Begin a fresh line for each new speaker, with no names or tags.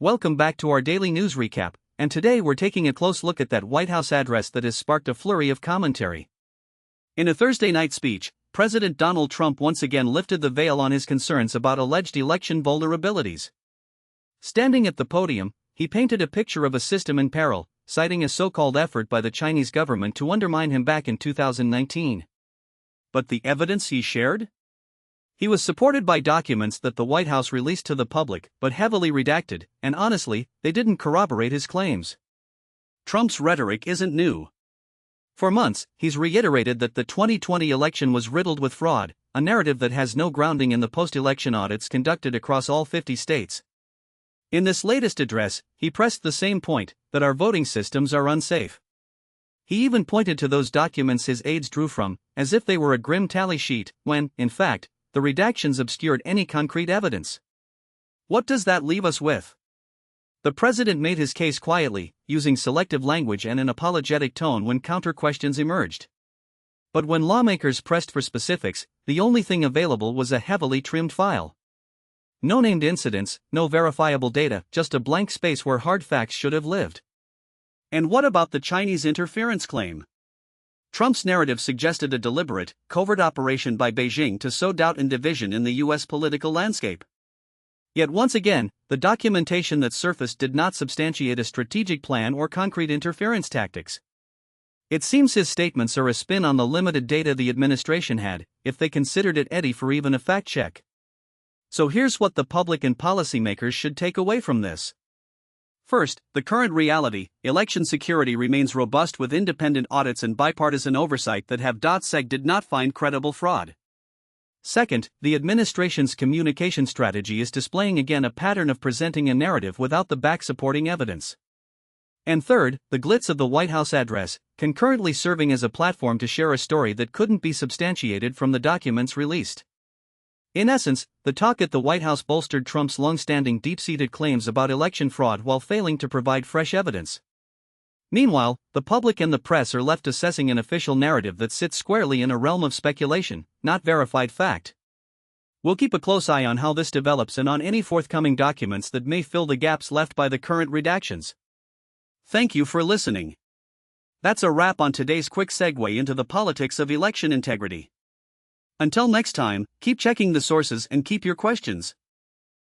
Welcome back to our daily news recap, and today we're taking a close look at that White House address that has sparked a flurry of commentary. In a Thursday night speech, President Donald Trump once again lifted the veil on his concerns about alleged election vulnerabilities. Standing at the podium, he painted a picture of a system in peril, citing a so-called effort by the Chinese government to undermine him back in 2019. But the evidence he shared? He was supported by documents that the White House released to the public, but heavily redacted, and honestly, they didn't corroborate his claims. Trump's rhetoric isn't new. For months, he's reiterated that the 2020 election was riddled with fraud, a narrative that has no grounding in the post-election audits conducted across all 50 states. In this latest address, he pressed the same point, that our voting systems are unsafe. He even pointed to those documents his aides drew from, as if they were a grim tally sheet, when, in fact, the redactions obscured any concrete evidence. What does that leave us with? The president made his case quietly, using selective language and an apologetic tone when counter-questions emerged. But when lawmakers pressed for specifics, the only thing available was a heavily trimmed file. No named incidents, no verifiable data, just a blank space where hard facts should have lived. And what about the Chinese interference claim? Trump's narrative suggested a deliberate, covert operation by Beijing to sow doubt and division in the U.S. political landscape. Yet once again, the documentation that surfaced did not substantiate a strategic plan or concrete interference tactics. It seems his statements are a spin on the limited data the administration had, if they considered it ready for even a fact check. So here's what the public and policymakers should take away from this. First, the current reality: election security remains robust with independent audits and bipartisan oversight that have .seg did not find credible fraud. Second, the administration's communication strategy is displaying again a pattern of presenting a narrative without the back-supporting evidence. And third, the glitz of the White House address, concurrently serving as a platform to share a story that couldn't be substantiated from the documents released. In essence, the talk at the White House bolstered Trump's long-standing deep-seated claims about election fraud while failing to provide fresh evidence. Meanwhile, the public and the press are left assessing an official narrative that sits squarely in a realm of speculation, not verified fact. We'll keep a close eye on how this develops and on any forthcoming documents that may fill the gaps left by the current redactions. Thank you for listening. That's a wrap on today's quick segue into the politics of election integrity. Until next time, keep checking the sources and keep your questions.